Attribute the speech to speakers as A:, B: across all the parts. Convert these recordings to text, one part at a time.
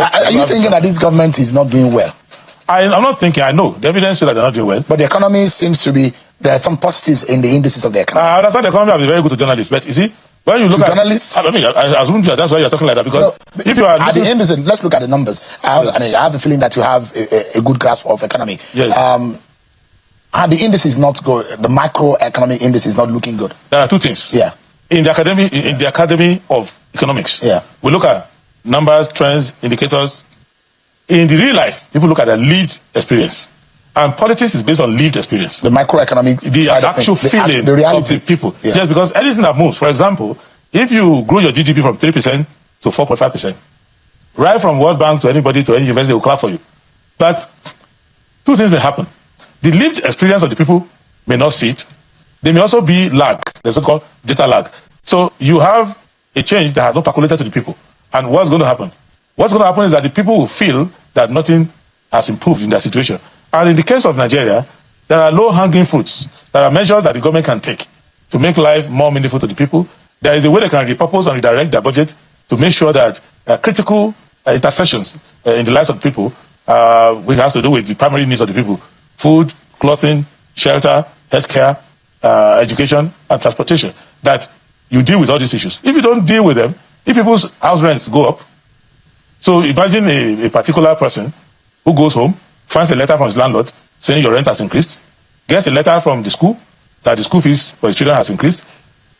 A: Are you thinking that this government is not doing well? I'm not thinking. I know the evidence shows that they're not doing well. But the economy seems to be, there are some positives in the indices of the economy.
B: I understand the economy has been very good to journalists, but you see, when you look at
A: journalists,
B: I mean, I assume that's why you're talking like that, because if you are
A: at the indices, let's look at the numbers. I have a feeling that you have a good grasp of economy.
B: Yes.
A: And the index is not good. The microeconomic index is not looking good.
B: There are two things.
A: Yeah.
B: In the academy of economics,
A: yeah,
B: we look at numbers, trends, indicators. In the real life, people look at their lived experience. And politics is based on lived experience.
A: The microeconomic,
B: the actual feeling
A: the reality
B: of the people.
A: Yeah.
B: Yes, because anything that moves, for example, if you grow your GDP from 3% to 4.5%, right from World Bank to anybody to any university will clap for you. But two things may happen. The lived experience of the people may not see it. There may also be lag. There's what's called data lag. So you have a change that has not percolated to the people. And what's going to happen? What's going to happen is that the people will feel that nothing has improved in their situation. And in the case of Nigeria, there are low-hanging fruits. There are measures that the government can take to make life more meaningful to the people. There is a way they can repurpose and redirect their budget to make sure that critical intercessions in the lives of the people, which has to do with the primary needs of the people, food, clothing, shelter, healthcare, education, and transportation, that you deal with all these issues. If you don't deal with them, if people's house rents go up, so imagine a particular person who goes home, finds a letter from his landlord saying your rent has increased, gets a letter from the school that the school fees for his children has increased,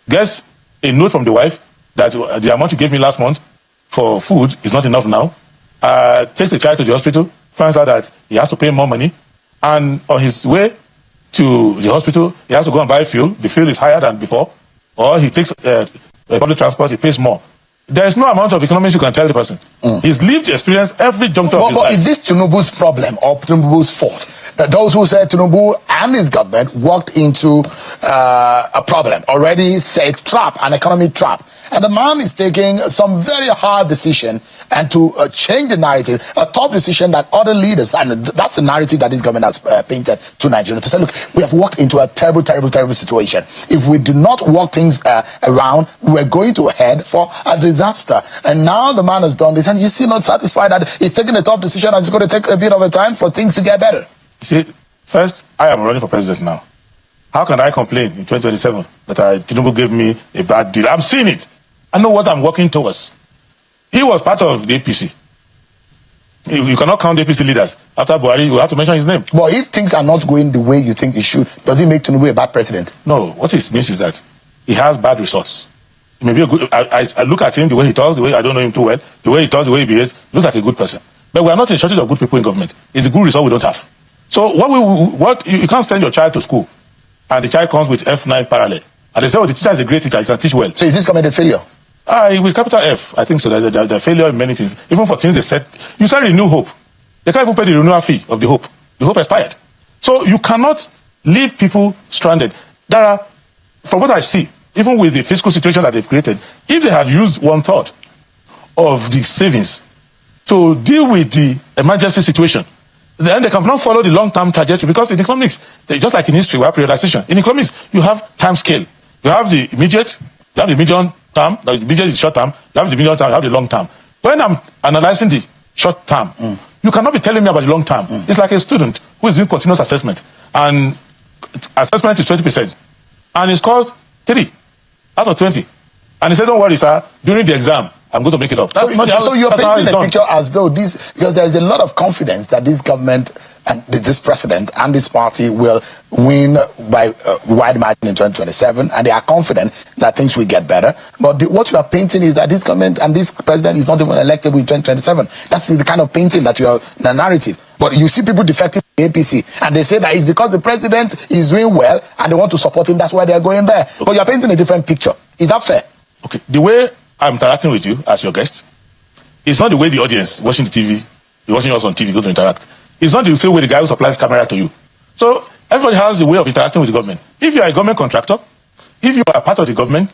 B: gets a note from the wife that the amount you gave me last month for food is not enough now, takes the child to the hospital, finds out that he has to pay more money, and on his way to the hospital, he has to go and buy fuel. The fuel is higher than before, or he takes public transport, he pays more. There is no amount of economics you can tell the person. His lived experience, every juncture of his life.
A: But is this Tinubu's problem or Tinubu's fault? Those who said Tinubu and his government walked into a problem, already say trap, an economic trap. And the man is taking some very hard decision and to change the narrative, a tough decision that other leaders, and that's the narrative that this government has painted to Nigeria, to say, look, we have walked into a terrible, terrible, terrible situation. If we do not work things around, we're going to head for a disaster. And now the man has done this, and you're still not satisfied that he's taking a tough decision and it's going to take a bit of a time for things to get better.
B: You see, first, I am running for president now. How can I complain in 2027 that Tinubu gave me a bad deal? I'm seeing it. I know what I'm working towards. He was part of the APC. You cannot count the APC leaders. After Buhari, you have to mention his name.
A: But if things are not going the way you think it should, does it make Tinubu a bad president?
B: No, what it means is that he has bad results. He may be a good. I look at him, the way he talks, the way I don't know him too well, the way he talks, the way he behaves, looks like a good person. But we are not in shortage of good people in government. It's a good result we don't have. So you can't send your child to school, and the child comes with F9 parallel, and they say, oh, the teacher is a great teacher, he can teach well.
A: So is this government a failure?
B: With capital F, I think so. The failure in many things, even for things they said. You said renew hope. They can't even pay the renewal fee of the hope. The hope expired. So you cannot leave people stranded. There are, from what I see, even with the fiscal situation that they've created, if they had used 1/3 of the savings to deal with the emergency situation, then they cannot follow the long-term trajectory, because in economics, just like in history, we have periodization. In economics, you have time scale. You have the immediate, you have the medium term, the immediate is short term, you have the medium term, you have the long term. When I'm analyzing the short term, you cannot be telling me about the long term. It's like a student who is doing continuous assessment, and assessment is 20%, and it's called 3 out of 20. And he said, don't worry, sir, during the exam, I'm going to make it up.
A: So you're painting a picture as though this, because there is a lot of confidence that this government and this president and this party will win by wide margin in 2027, and they are confident that things will get better. But what you are painting is that this government and this president is not even electable in 2027. That's the kind of painting that you are, the narrative. But you see people defecting the APC, and they say that it's because the president is doing well and they want to support him, that's why they're going there. Okay. But you're painting a different picture. Is that fair?
B: Okay, the way I'm interacting with you as your guest, it's not the way the audience watching the TV, watching us on TV, go to interact. It's not the same way the guy who supplies camera to you. So everybody has a way of interacting with the government. If you are a government contractor, if you are part of the government,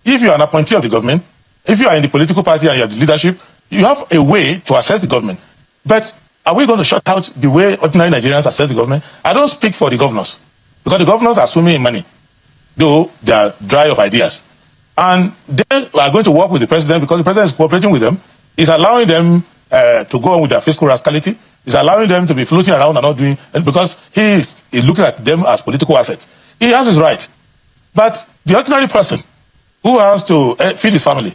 B: if you are an appointee of the government, if you are in the political party and you are the leadership, you have a way to assess the government. But are we going to shut out the way ordinary Nigerians assess the government? I don't speak for the governors, because the governors are swimming in money, though they are dry of ideas. And they are going to work with the president because the president is cooperating with them. He's allowing them to go on with their fiscal rascality. He's allowing them to be floating around and not doing, and because he is looking at them as political assets. He has his right. But the ordinary person who has to feed his family,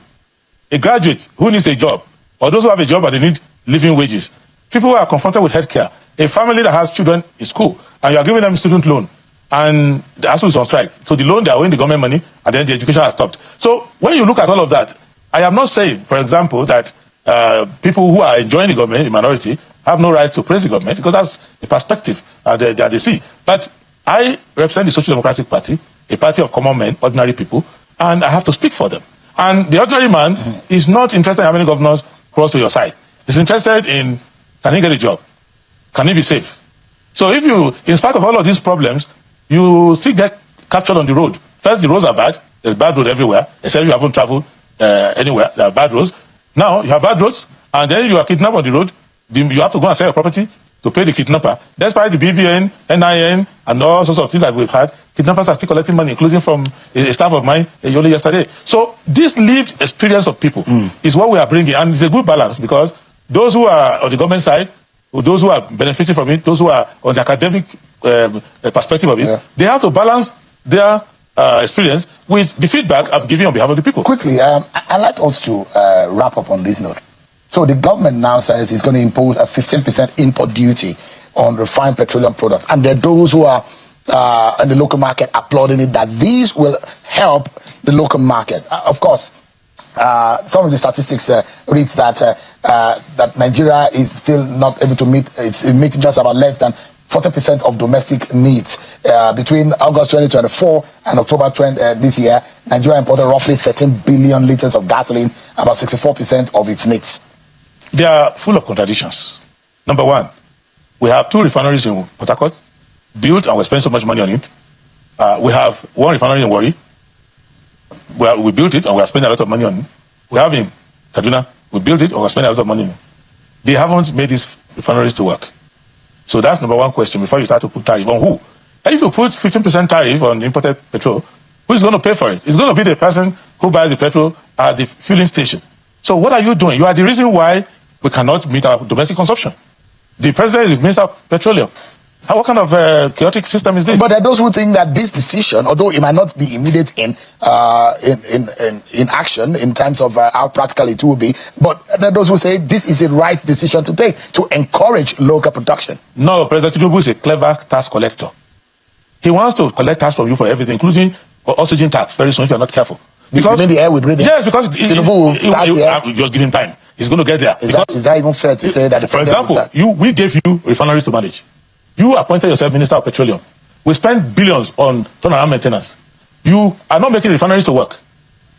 B: a graduate who needs a job, or those who have a job and they need living wages, people who are confronted with healthcare, a family that has children in school, and you are giving them student loan, and the ASU is on strike. So the loan, they are owing the government money, and then the education has stopped. So when you look at all of that, I am not saying, for example, that people who are enjoying the government, the minority, have no right to praise the government, because that's the perspective that they see. But I represent the Social Democratic Party, a party of common men, ordinary people, and I have to speak for them. And the ordinary man is not interested in having governors cross to your side. He's interested in, can he get a job? Can he be safe? So if you, in spite of all of these problems, you still get captured on the road. First, the roads are bad. There's bad road everywhere, except you haven't traveled anywhere. There are bad roads. Now, you have bad roads, and then you are kidnapped on the road. You have to go and sell your property to pay the kidnapper. Despite the BVN, NIN, and all sorts of things that we've had, kidnappers are still collecting money, including from a staff of mine only yesterday. So this lived experience of people is what we are bringing, and it's a good balance, because those who are on the government side, those who are benefiting from it, those who are on the academic perspective of it, they have to balance their experience with the feedback I'm giving on behalf of the people.
A: Quickly, I'd like us to wrap up on this note. So the government now says it's going to impose a 15% import duty on refined petroleum products. And there are those who are in the local market applauding it, that these will help the local market. Of course, some of the statistics reads that that Nigeria is still not able to meet, it's meeting just about less than 40% of domestic needs. Between August 2024 and October this year, Nigeria imported roughly 13 billion liters of gasoline, about 64% of its needs.
B: They are full of contradictions. Number one, we have 2 refineries in Port Harcourt, built, and we spend so much money on it. We have 1 refinery in Warri, where we built it and we are spending a lot of money on it. We have in Kaduna, we built it and we are spending a lot of money on it. They haven't made these refineries to work. So that's number one question before you start to put tariff on who. And if you put 15% tariff on imported petrol, who's going to pay for it? It's going to be the person who buys the petrol at the fueling station. So what are you doing? You are the reason why we cannot meet our domestic consumption. The president is the minister of petroleum. What kind of chaotic system is this?
A: But there are those who think that this decision, although it might not be immediate in action in terms of how practical it will be, but there are those who say this is the right decision to take to encourage local production.
B: No, President Tinubu is a clever tax collector. He wants to collect tax from you for everything, including oxygen tax, very soon if you're not careful.
A: Because the air we breathe in.
B: Yes, because Tinubu will just give him time. He's going to get there.
A: Is that even fair to say that?
B: For example, we gave you refineries to manage. You appointed yourself Minister of Petroleum. We spent billions on turnaround maintenance. You are not making refineries to work.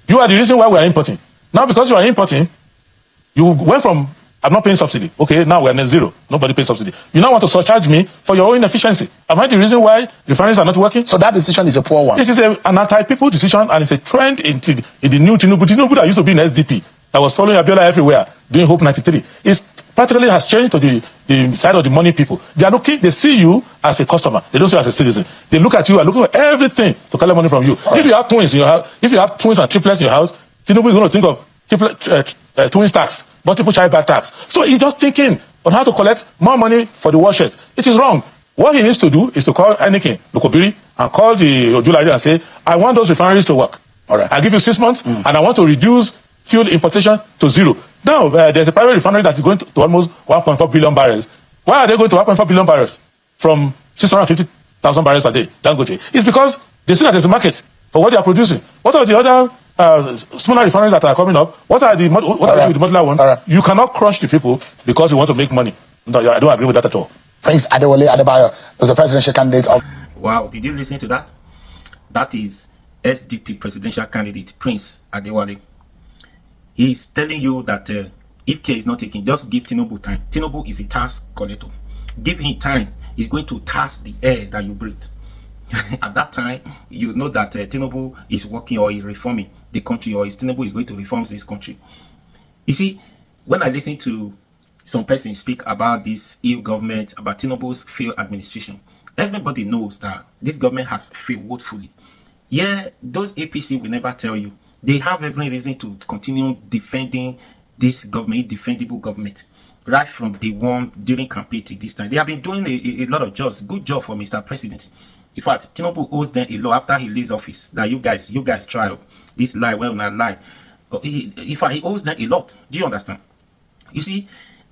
B: You are the reason why we are importing. Now, because you are importing, you went from, I'm not paying subsidy. Okay, now we're net zero. Nobody pays subsidy. You now want to surcharge me for your own inefficiency. Am I the reason why refineries are not working?
A: So that decision is a poor one.
B: It is an anti-people decision, and it's a trend in the new Tinubu. Tinubu that used to be in SDP, that was following Abiola everywhere, doing Hope 93. It practically has changed to the side of the money people. They are looking, they see you as a customer. They don't see you as a citizen. They look at you and looking for everything to collect money from you. Right. If you have twins in your house, if you have twins and triplets in your house, Tinubu is going to think of twins tax, multiple child birth tax. So he's just thinking on how to collect more money for the washers. It is wrong. What he needs to do is to call Enikin, Lokobiri, and call the Ojulari and say, I want those refineries to work. All right. I'll give you 6 months, and I want to reduce fuel importation to 0. Now, there's a private refinery that is going to almost 1.4 billion barrels. Why are they going to 1.4 billion barrels from 650,000 barrels a day? Dangote. It's because they see that there's a market for what they are producing. What are the other smaller refineries that are coming up? What are the with the modular one? Right. You cannot crush the people because you want to make money. No, I don't agree with that at all.
A: Prince Adebayo was a presidential candidate of...
C: Wow, did you listen to that? That is SDP presidential candidate Prince Adewale. He's telling you that if care is not taken, just give Tinubu time. Tinubu is a tax collector. Give him time. He's going to tax the air that you breathe. At that time, you know that Tinubu is working or is reforming the country, or Tinubu is going to reform this country. You see, when I listen to some persons speak about this ill government, about Tinubu's failed administration, everybody knows that this government has failed woefully. Yeah, those APC will never tell you. They have every reason to continue defending this government, defendable government. right from day one during campaign till this time. They have been doing a lot of jobs. Good job for Mr. President. In fact, Tinubu owes them a lot after he leaves office. That you guys try this lie, well not lie. In fact, he owes them a lot. Do you understand? You see,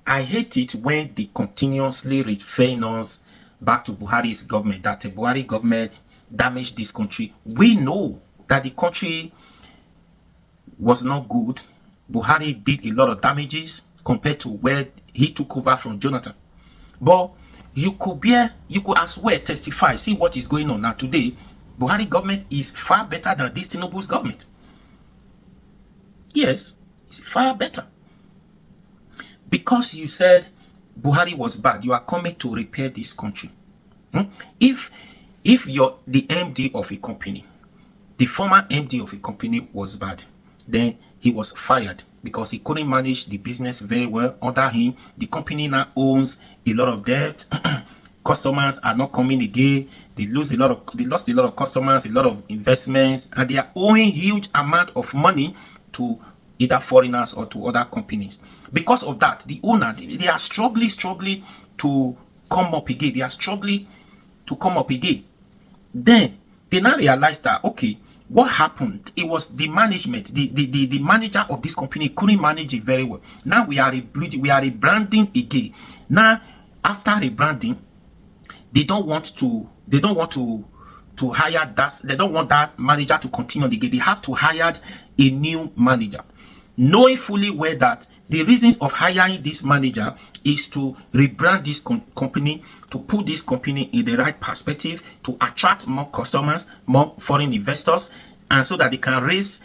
C: I hate it when they continuously refer us back to Buhari's government, that the Buhari government damaged this country. We know that the country was not good. Buhari did a lot of damages compared to where he took over from Jonathan. But you could as well testify, see what is going on now today. Buhari government is far better than this Tinubu's government. Yes, it's far better. Because you said Buhari was bad, you are coming to repair this country. If you're the MD of a company, the former MD of a company was bad, then he was fired because he couldn't manage the business very well. Under him, the company now owns a lot of debt. Customers are not coming again. They lost a lot of customers, a lot of investments, and they are owing huge amount of money to either foreigners or to other companies. Because of that, the owner, they are struggling to come up again. They are struggling to come up again. Then they now realize that, okay, what happened? It was the management, the manager of this company couldn't manage it very well. Now we are rebranding again. Now, after rebranding, they don't want to hire that. They don't want that manager to continue again. They have to hire a new manager, knowing fully well that the reasons of hiring this manager is to rebrand this company, to put this company in the right perspective, to attract more customers, more foreign investors, and so that they can raise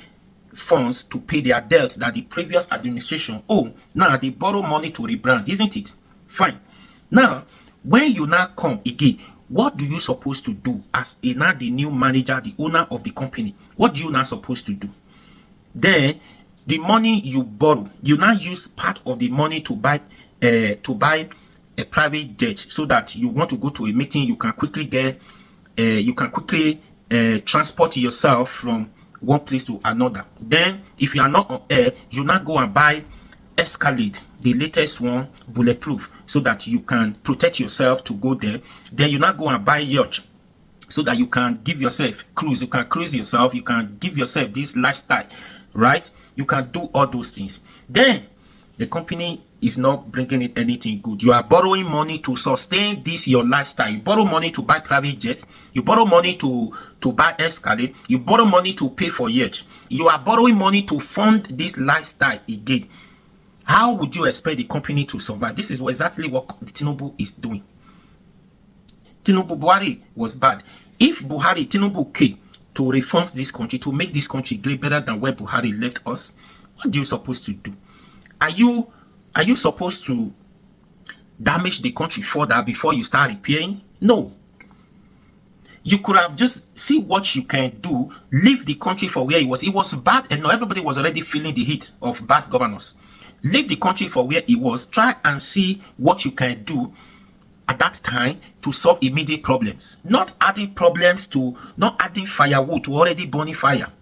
C: funds to pay their debt that the previous administration owe. Now they borrow money to rebrand, isn't it? Fine. Now, when you now come again, what do you supposed to do as the new manager, the owner of the company? What do you now supposed to do? Then the money you borrow, you now use part of the money to buy a private jet, so that you want to go to a meeting, you can quickly transport yourself from one place to another. Then if you are not on air, you now go and buy Escalade, the latest one, bulletproof, so that you can protect yourself to go there. Then you now go and buy yacht, so that you can give yourself cruise. You can cruise yourself. You can give yourself this lifestyle, right? You can do all those things. Then the company is not bringing in anything good. You are borrowing money to sustain this your lifestyle. You borrow money to buy private jets. You borrow money to buy Escalade. You borrow money to pay for yacht. You are borrowing money to fund this lifestyle again. How would you expect the company to survive? This is exactly what Tinubu is doing. Buhari was bad. If Tinubu came to reform this country, to make this country great, better than where Buhari left us, what do you supposed to do? Are you supposed to damage the country further before you start repairing? No. You could have just see what you can do, leave the country for where it was. It was bad, and everybody was already feeling the heat of bad governance. Leave the country for where it was. Try and see what you can do at that time to solve immediate problems. Not adding firewood to already burning fire,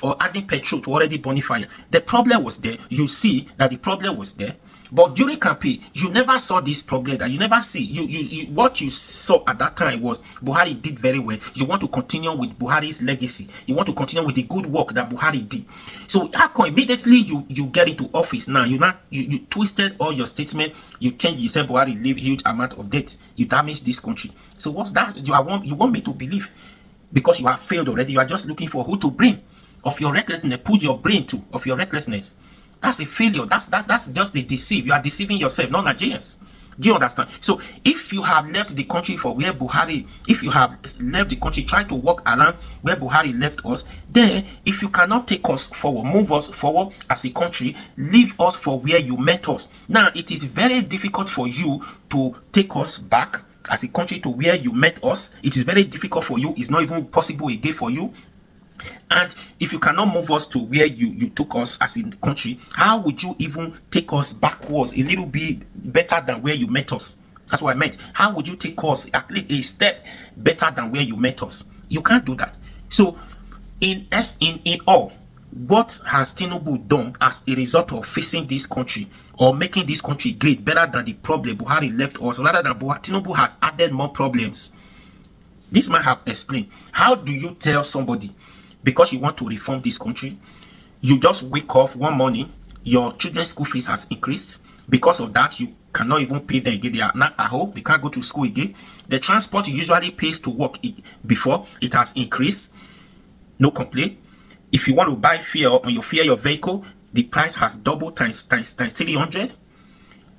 C: or adding petrol to already burning fire. The problem was there. You see that the problem was there. But during campaign, you never saw this problem. That you never see. What you saw at that time was Buhari did very well. You want to continue with Buhari's legacy. You want to continue with the good work that Buhari did. So how come immediately you get into office now? You twisted all your statement. You changed. You said Buhari leave huge amount of debt. You damaged this country. So what's that? You want me to believe? Because you have failed already. You are just looking for who to bring of your recklessness. Put your brain to of your recklessness. That's a failure. That's just the deceive. You are deceiving yourself, not Nigerians. Do you understand? So if you have left the country for where Buhari, if you have left the country, try to walk around where Buhari left us, then if you cannot take us forward, move us forward as a country, leave us for where you met us. Now, it is very difficult for you to take us back as a country to where you met us. It is very difficult for you. It's not even possible again for you. And if you cannot move us to where you took us as in the country, how would you even take us backwards a little bit better than where you met us? That's what I meant. How would you take us at least a step better than where you met us? You can't do that. So in all, What has Tinubu done as a result of facing this country or making this country great better than the problem Buhari left us, rather than Tinubu has added more problems? This man have explained. How do you tell somebody, because you want to reform this country, you just wake up one morning, your children's school fees has increased. Because of that, you cannot even pay them again. They are not at home. They can't go to school again. The transport you usually pays to work before, it has increased. No complaint. If you want to buy fuel on your vehicle, the price has doubled times 300.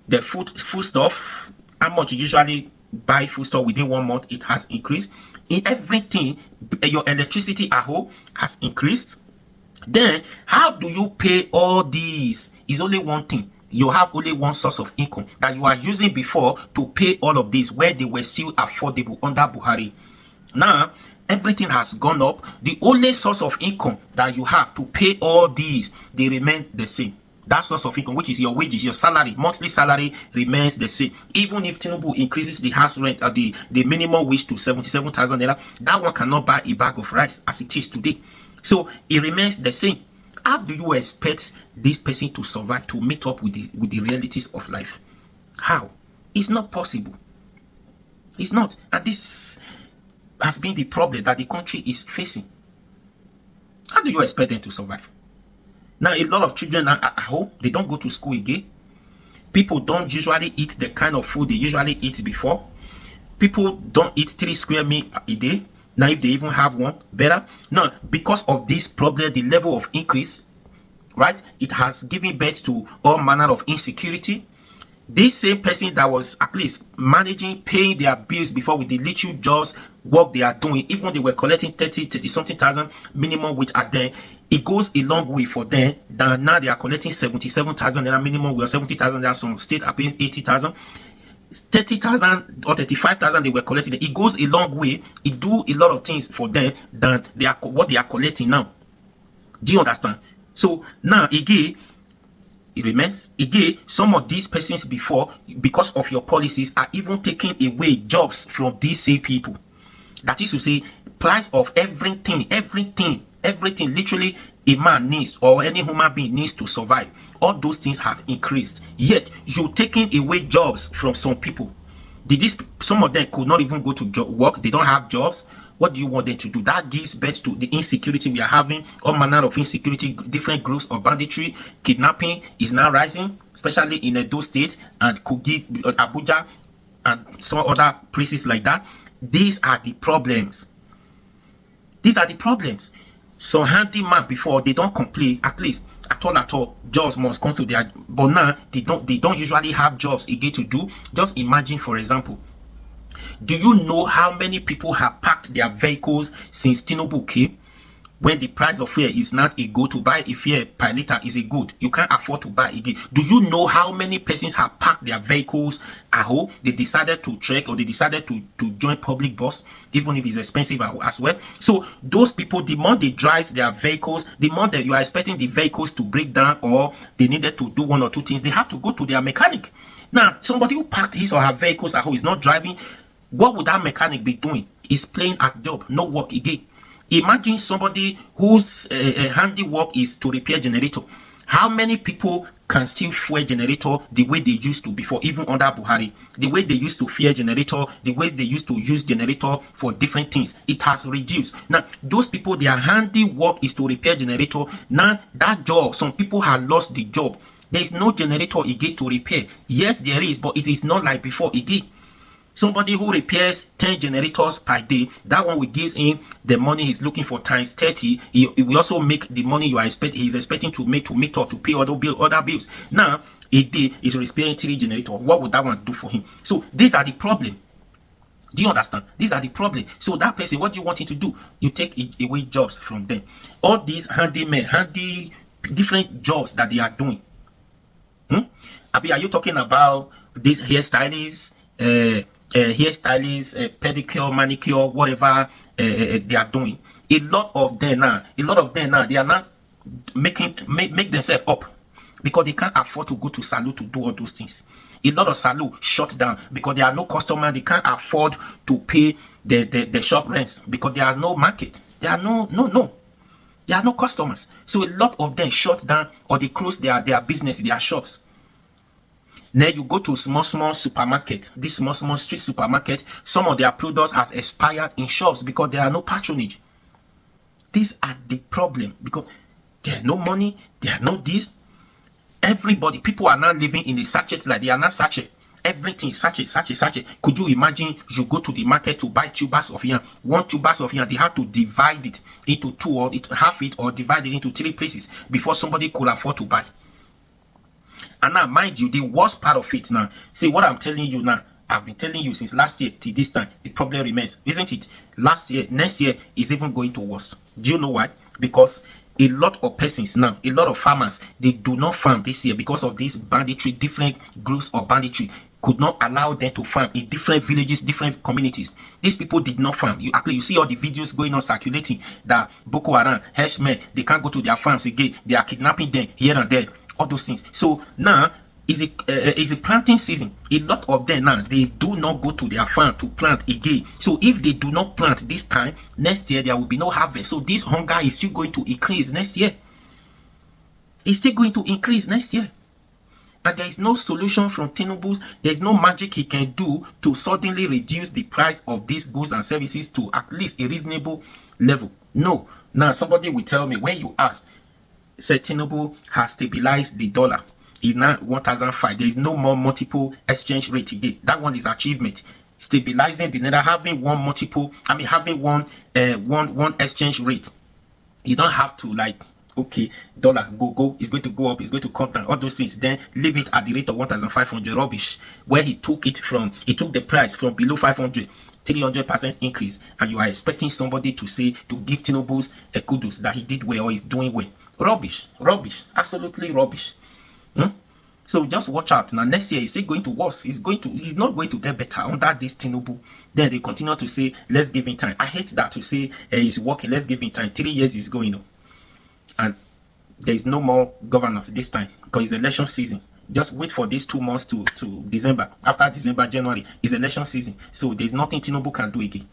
C: The food stuff, how much you usually buy food stuff within 1 month, it has increased. In everything, your electricity at home has increased. Then how do you pay all these? Is only one thing. You have only one source of income that you are using before to pay all of this, where they were still affordable under Buhari. Now everything has gone up. The only source of income that you have to pay all these, they remain the same. That source of income, which is your wages, your salary, monthly salary, remains the same. Even if Tinubu increases the house rent, the minimum wage to 77,000 naira, that one cannot buy a bag of rice as it is today. So it remains the same. How do you expect this person to survive, to meet up with the realities of life? How? It's not possible. It's not. And this has been the problem that the country is facing. How do you expect them to survive? Now, a lot of children are at home. They don't go to school again. People don't usually eat the kind of food they usually eat before. People don't eat 3 square meals a day. Now, if they even have one, better. Now, because of this problem, the level of increase, right, it has given birth to all manner of insecurity. This same person that was at least managing, paying their bills before with the little jobs, work they are doing, even they were collecting 30 something thousand minimum wage at them, it goes a long way for them. Than now they are collecting 77,000 minimum wage, 70,000. There are some state are paying 80,000. 30,000 or 35,000 they were collecting. It goes a long way. It do a lot of things for them than what they are collecting now. Do you understand? So now again, it remains again. Some of these persons before, because of your policies, are even taking away jobs from these same people. That is to say, price of everything, literally a man needs or any human being needs to survive. All those things have increased. Yet you're taking away jobs from some people. Some of them could not even go to work. They don't have jobs. What do you want them to do? That gives birth to the insecurity we are having. All manner of insecurity, different groups of banditry, kidnapping is now rising, especially in Edo State and Kogi, Abuja, and some other places like that. These are the problems. These are the problems. So handyman before, they don't complain, at all. Jobs must come to their, but now they don't usually have jobs again to do. Just imagine, for example, do you know how many people have parked their vehicles since Tinubu came? When the price of fuel is not a good, to buy a fuel per liter is a good, you can't afford to buy again. Do you know how many persons have parked their vehicles at home? They decided to trek, or they decided to join public bus, even if it's expensive as well. So those people, the more they drive their vehicles, the more that you are expecting the vehicles to break down, or they needed to do one or two things, they have to go to their mechanic. Now, somebody who parked his or her vehicles at home is not driving. What would that mechanic be doing? He's playing at job, no work again. Imagine somebody whose handiwork is to repair generator. How many people can still fuel generator the way they used to before, even under Buhari? The way they used to fuel generator, the way they used to use generator for different things, it has reduced. Now, those people, their handiwork is to repair generator. Now, that job, some people have lost the job. There is no generator again to repair. Yes, there is, but it is not like before again. Somebody who repairs 10 generators per day, that one will give him the money he's looking for times 30. He will also make the money he's expecting to make to meet up to pay other bills. Now, a day is repairing 3 generators. What would that one do for him? So these are the problem. Do you understand? These are the problem. So that person, what do you want him to do? You take away jobs from them. All these different jobs that they are doing. Abi, are you talking about these hairstylists? Pedicure, manicure, whatever they are doing. A lot of them now, they are not make themselves up because they can't afford to go to salon to do all those things. A lot of salon shut down because there are no customers. They can't afford to pay the shop rents because there are no market. There are no. There are no customers. So a lot of them shut down or they close their business, their shops. Then you go to small supermarket, this small street supermarket, some of their products has expired in shops because there are no patronage. These are the problem because there are no money, there are no this. Everybody, people are now living in a sachet, like they are not sachet. Everything sachet. Could you imagine you go to the market to buy tubers of yam? One tubers of yam, they have to divide it into two or half it or divide it into 3 places before somebody could afford to buy. And now, mind you, the worst part of it now, see what I'm telling you now, I've been telling you since last year till this time, it probably remains, isn't it? Last year, next year is even going to worse. Do you know why? Because a lot of persons now, a lot of farmers, they do not farm this year because of this banditry. Different groups of banditry could not allow them to farm in different villages, different communities. These people did not farm. You see all the videos going on circulating that Boko Haram, Herdsmen, they can't go to their farms again. They are kidnapping them here and there. All those things. So now is a planting season. A lot of them now, they do not go to their farm to plant again. So if they do not plant this time, next year there will be no harvest. So this hunger is still going to increase next year. It's still going to increase next year. And there is no solution from Tinubu. There is no magic he can do to suddenly reduce the price of these goods and services to at least a reasonable level. No. Now somebody will tell me, when you ask, say Tinubu has stabilized the dollar. It's now 1,005. There is no more multiple exchange rate again. That one is achievement. Stabilizing the naira, having having one exchange rate. You don't have to like, okay, dollar go, it's going to go up, it's going to come down, all those things. Then leave it at the rate of 1,500. Rubbish. Where he took the price from below 500. 300% increase, and you are expecting somebody to give Tinubu's kudos that he did well or is doing well. Rubbish, absolutely rubbish. So just watch out. Now next year, is still going to worse. He's not going to get better under this Tinubu. Then they continue to say, let's give him time. I hate that, to say he's working, let's give him time. 3 years is going on, and there is no more governance this time because it's election season. Just wait for these 2 months to December. After December, January is election season. So there's nothing Tinubu can do again.